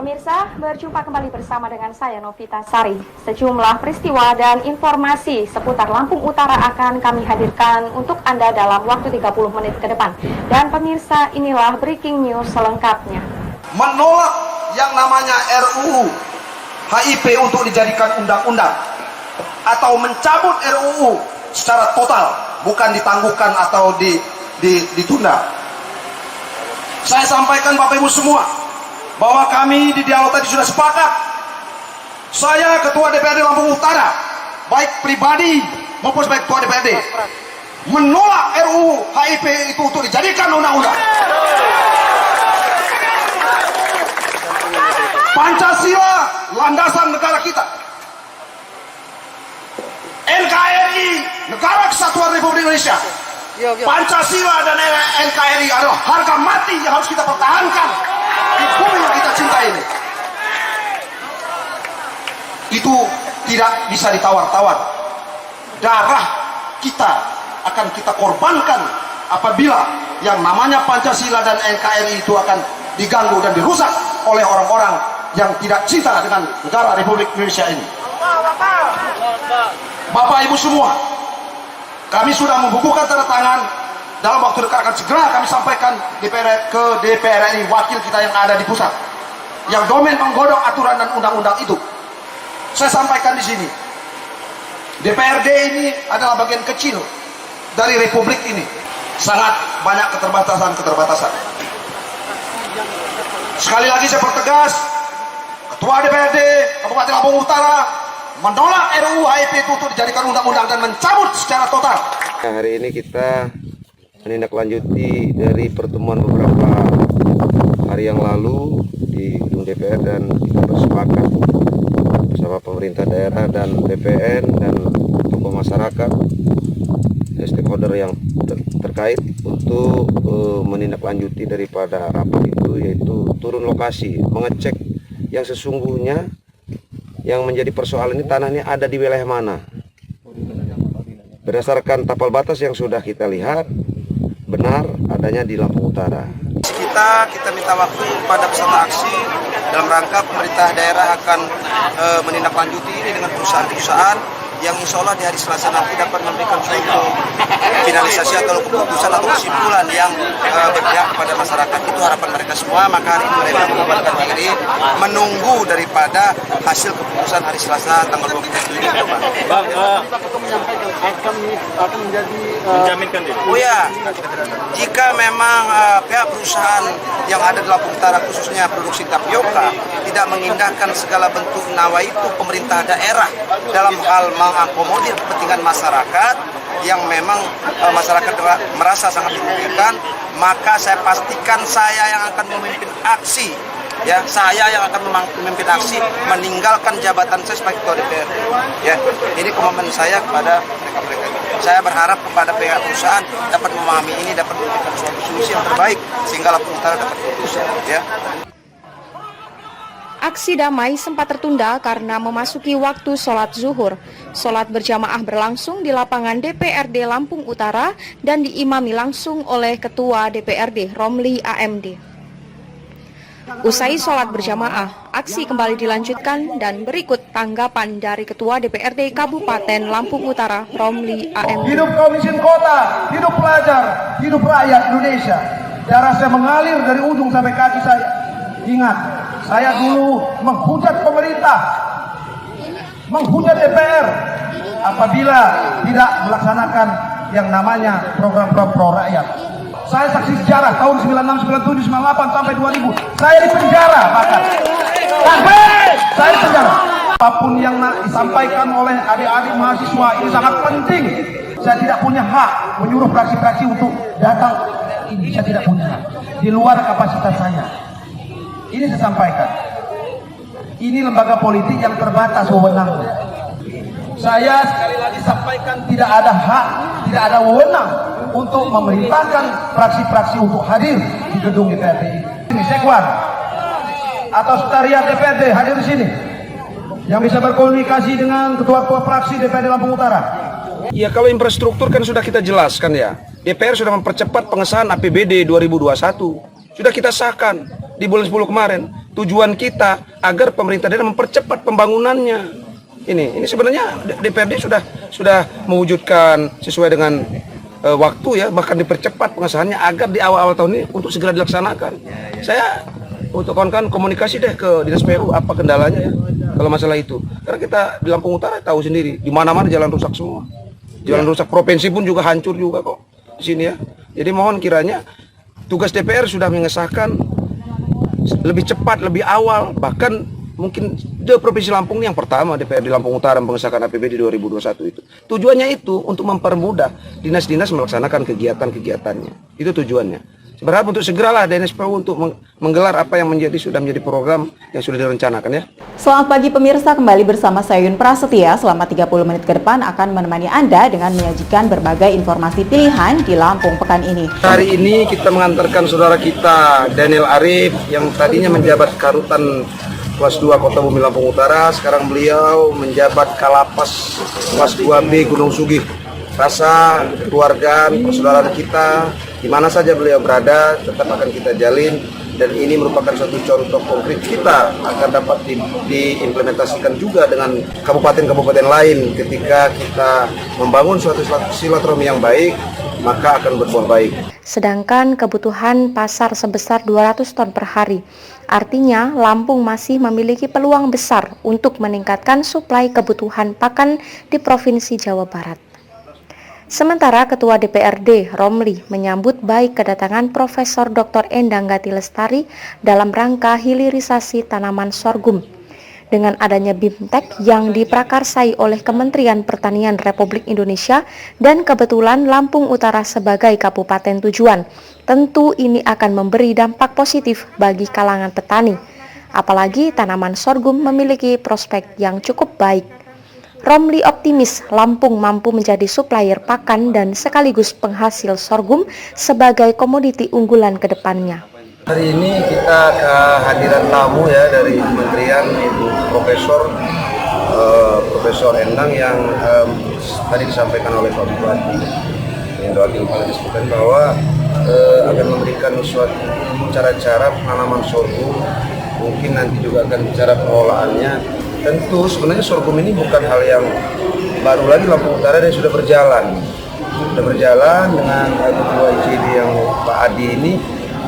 Pemirsa, berjumpa kembali bersama dengan saya Novita Sari. Sejumlah peristiwa dan informasi seputar Lampung Utara akan kami hadirkan untuk Anda dalam waktu 30 menit ke depan. Dan pemirsa, inilah breaking news selengkapnya. Menolak yang namanya RUU HIP untuk dijadikan undang-undang atau mencabut RUU secara total, bukan ditangguhkan atau ditunda. Saya sampaikan Bapak Ibu semua bahwa kami di dialog tadi sudah sepakat. Saya Ketua DPRD Lampung Utara, baik pribadi maupun sebagai Ketua DPRD, menolak RUU HIP itu untuk dijadikan undang-undang. Pancasila landasan negara kita. NKRI Negara Kesatuan Republik Indonesia. Pancasila dan NKRI adalah harga mati yang harus kita pertahankan di bumi yang kita cintai ini. Itu tidak bisa ditawar-tawar. Darah kita akan kita korbankan apabila yang namanya Pancasila dan NKRI itu akan diganggu dan dirusak oleh orang-orang yang tidak cinta dengan negara Republik Indonesia ini. Bapak Ibu semua, kami sudah membukukan tanda tangan. Dalam waktu dekat akan segera kami sampaikan ke DPR RI, wakil kita yang ada di pusat, yang domain menggodok aturan dan undang-undang itu. Saya sampaikan di sini, DPRD ini adalah bagian kecil dari Republik ini. Sangat banyak keterbatasan. Sekali lagi saya pertegas, Ketua DPRD Kabupaten Lampung Utara menolak RUU HIP itu untuk dijadikan undang-undang dan mencabut secara total. Hari ini kita menindaklanjuti dari pertemuan beberapa hari yang lalu di gedung DPR, dan kita bersepakat bersama pemerintah daerah dan BPN dan tokoh masyarakat, stakeholder yang terkait untuk menindaklanjuti daripada rapat itu, yaitu turun lokasi mengecek yang sesungguhnya yang menjadi persoalan ini, tanahnya ada di wilayah mana. Berdasarkan tapal batas yang sudah kita lihat, benar adanya di Lampung Utara. Kita minta waktu pada peserta aksi dalam rangka pemerintah daerah akan menindaklanjuti ini dengan perusahaan-perusahaan yang insya Allah di hari Selasa nanti dapat memberikan suatu finalisasi atau keputusan atau kesimpulan yang berpihak kepada masyarakat. Itu harapan mereka semua. Maka hari ini mereka mengumpulkan diri menunggu daripada hasil keputusan hari Selasa tanggal 27 Juni. Bang, akan menjadi menjaminkan diri. Oh ya, jika memang pihak perusahaan yang ada di Lampung Utara khususnya produksi tapioka tidak mengindahkan segala bentuk nawaitu pemerintah daerah dalam hal mengakomodir kepentingan masyarakat yang memang masyarakat merasa sangat dirugikan, maka saya pastikan saya yang akan memimpin aksi. Ya, saya yang akan memimpin aksi meninggalkan jabatan saya sebagai Ketua DPRD. Ya, ini komitmen saya kepada mereka-mereka. Saya berharap kepada pihak perusahaan dapat memahami ini, dapat memberikan suatu solusi yang terbaik sehingga Lampung Utara dapat fokus. Ya. Aksi damai sempat tertunda karena memasuki waktu sholat zuhur. Sholat berjamaah berlangsung di lapangan DPRD Lampung Utara dan diimami langsung oleh Ketua DPRD Romli AMD. Usai sholat berjamaah, aksi kembali dilanjutkan dan berikut tanggapan dari Ketua DPRD Kabupaten Lampung Utara Romli AMD. Hidup Komisin Kota, hidup pelajar, hidup rakyat Indonesia. Darah saya mengalir dari ujung sampai kaki saya. Ingat, saya dulu menghujat pemerintah, menghujat DPR apabila tidak melaksanakan yang namanya program-program pro rakyat. Saya saksi sejarah tahun 96, 97, 98 sampai 2000. Saya di penjara bahkan. Saya di penjara. Apapun yang disampaikan oleh adik-adik mahasiswa ini sangat penting. Saya tidak punya hak menyuruh fraksi-fraksi untuk datang. Ini saya tidak punya. Di luar kapasitas saya. Ini saya sampaikan. Ini lembaga politik yang terbatas wewenangnya. Saya sekali lagi sampaikan tidak ada hak, tidak ada wewenang untuk memerintahkan fraksi-fraksi untuk hadir di gedung DPRD ini. Sekwan atau sekretariat DPRD hadir di sini yang bisa berkomunikasi dengan ketua-ketua fraksi DPRD Lampung Utara. Ya, kalau infrastruktur kan sudah kita jelaskan ya. DPR sudah mempercepat pengesahan APBD 2021. Sudah kita sahkan. di bulan 10 kemarin. Tujuan kita agar pemerintah daerah mempercepat pembangunannya. Ini sebenarnya DPRD sudah mewujudkan sesuai dengan waktu ya, bahkan dipercepat pengesahannya agar di awal-awal tahun ini untuk segera dilaksanakan. Saya untuk kawan-kawan komunikasi deh ke Dinas PU apa kendalanya ya kalau masalah itu. Karena kita di Lampung Utara tahu sendiri, di mana-mana jalan rusak semua. Jalan rusak, provinsi pun juga hancur juga kok di sini ya. Jadi mohon kiranya tugas DPR sudah mengesahkan lebih cepat, lebih awal, bahkan mungkin di Provinsi Lampung ini yang pertama DPR di Lampung Utara mengesahkan APBD 2021 itu. Tujuannya itu untuk mempermudah dinas-dinas melaksanakan kegiatan-kegiatannya. Itu tujuannya. Berharap untuk segeralah DNSPU untuk menggelar apa yang sudah menjadi program yang sudah direncanakan ya. Selamat pagi pemirsa, kembali bersama saya Yun Prasetya. Selama 30 menit ke depan akan menemani Anda dengan menyajikan berbagai informasi pilihan di Lampung pekan ini. Hari ini kita mengantarkan saudara kita Daniel Arif yang tadinya menjabat Karutan kelas 2 Kota Bumi Lampung Utara, sekarang beliau menjabat Kalapas kelas 2B Gunung Sugih. Rasa keluargaan, persaudaraan kita, di mana saja beliau berada, tetap akan kita jalin, dan ini merupakan suatu contoh konkret kita akan dapat diimplementasikan juga dengan kabupaten-kabupaten lain ketika kita membangun suatu silaturahmi yang baik, maka akan berbuah baik. Sedangkan kebutuhan pasar sebesar 200 ton per hari. Artinya, Lampung masih memiliki peluang besar untuk meningkatkan suplai kebutuhan pakan di Provinsi Jawa Barat. Sementara Ketua DPRD Romli menyambut baik kedatangan Profesor Dr. Endang Gati Lestari dalam rangka hilirisasi tanaman sorghum. Dengan adanya BIMTEK yang diprakarsai oleh Kementerian Pertanian Republik Indonesia dan kebetulan Lampung Utara sebagai kabupaten tujuan, tentu ini akan memberi dampak positif bagi kalangan petani. Apalagi tanaman sorghum memiliki prospek yang cukup baik. Romli optimis Lampung mampu menjadi supplier pakan dan sekaligus penghasil sorghum sebagai komoditi unggulan ke depannya. Hari ini kita kehadiran tamu ya dari Kementerian, Ibu Profesor Endang yang tadi disampaikan oleh Pak Bupati yang wakil kepala disebutkan bahwa akan memberikan suatu cara-cara penanaman sorghum, mungkin nanti juga akan bicara pengelolaannya. Tentu sebenarnya sorghum ini bukan hal yang baru lagi Lampung Utara, dan sudah berjalan dengan ketua ICD yang Pak Adi ini.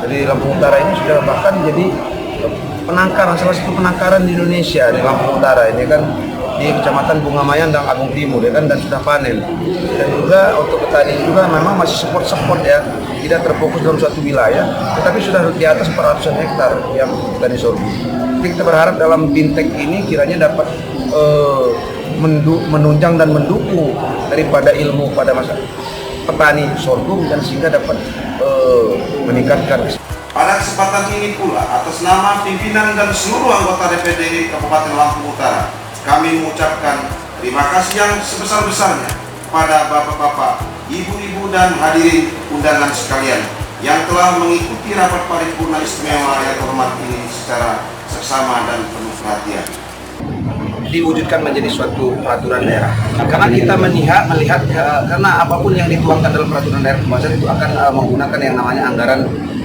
Dari Lampung Utara ini sudah bahkan jadi penangkaran, salah satu penangkaran di Indonesia di Lampung Utara ini kan, di Kecamatan Bunga Mayan dan Agung Timur ya kan, dan sudah panen. Dan juga untuk petani juga memang masih support ya, tidak terfokus dalam suatu wilayah, tetapi sudah di atas 400 hektar yang petani sorghum. Jadi kita berharap dalam BIMTEK ini kiranya dapat menunjang dan mendukung daripada ilmu pada masa petani sorghum, dan sehingga dapat meningkatkan. Pada kesempatan ini pula, atas nama pimpinan dan seluruh anggota DPD Kabupaten Lampung Utara, kami mengucapkan terima kasih yang sebesar-besarnya pada bapak-bapak, ibu-ibu, dan hadirin undangan sekalian yang telah mengikuti rapat paripurna istimewa yang terhormat ini secara seksama dan penuh perhatian. Diwujudkan menjadi suatu peraturan daerah. Karena kita melihat karena apapun yang dituangkan dalam peraturan daerah pembahasan itu akan menggunakan yang namanya anggaran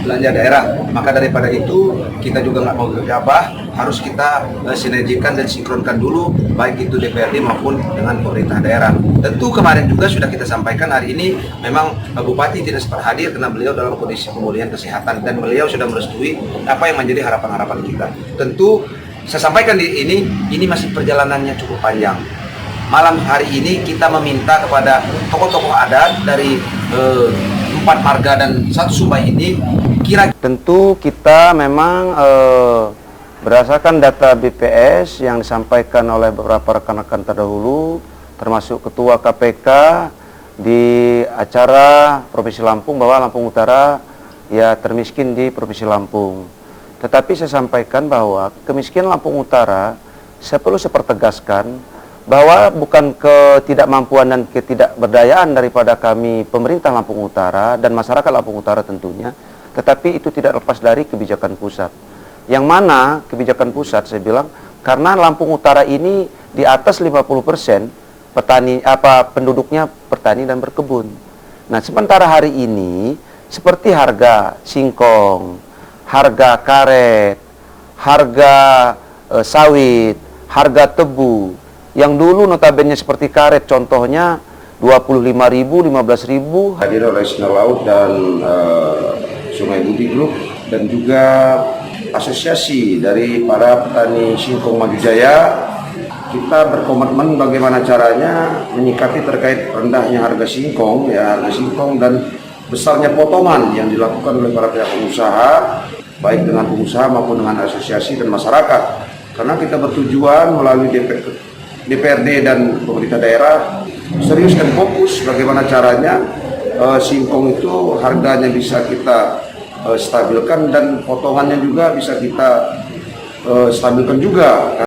belanja daerah. Maka daripada itu kita juga nggak mau gegabah, harus kita sinergikan dan sinkronkan dulu, baik itu DPRD maupun dengan pemerintah daerah. Tentu kemarin juga sudah kita sampaikan, hari ini memang Bupati tidak sempat hadir karena beliau dalam kondisi pemulihan kesehatan, dan beliau sudah merestui apa yang menjadi harapan-harapan kita. Tentu saya sampaikan ini masih perjalanannya cukup panjang. Malam hari ini kita meminta kepada tokoh-tokoh adat dari 4 marga dan 1 Sumbai ini, tentu kita memang berdasarkan data BPS yang disampaikan oleh beberapa rekan-rekan terdahulu, termasuk Ketua KPK di acara Provinsi Lampung, bahwa Lampung Utara ya termiskin di Provinsi Lampung. Tetapi saya sampaikan bahwa kemiskinan Lampung Utara, saya perlu sepertegaskan bahwa bukan ketidakmampuan dan ketidakberdayaan daripada kami pemerintah Lampung Utara dan masyarakat Lampung Utara tentunya, tetapi itu tidak lepas dari kebijakan pusat. Yang mana kebijakan pusat saya bilang, karena Lampung Utara ini di atas 50% penduduknya petani dan berkebun. Nah, sementara hari ini seperti harga singkong, harga karet, harga sawit, harga tebu, yang dulu notabene seperti karet contohnya 25.000, 15.000, hadir oleh Sinar Laut dan Sungai Budi Group, dan juga asosiasi dari para petani singkong Maju Jaya. Kita berkomitmen bagaimana caranya menyikapi terkait rendahnya harga singkong, dan besarnya potongan yang dilakukan oleh para pihak pengusaha, baik dengan pengusaha maupun dengan asosiasi dan masyarakat. Karena kita bertujuan melalui DPRD dan pemerintah daerah serius dan fokus bagaimana caranya singkong itu harganya bisa kita stabilkan dan potongannya juga bisa kita stabilkan juga.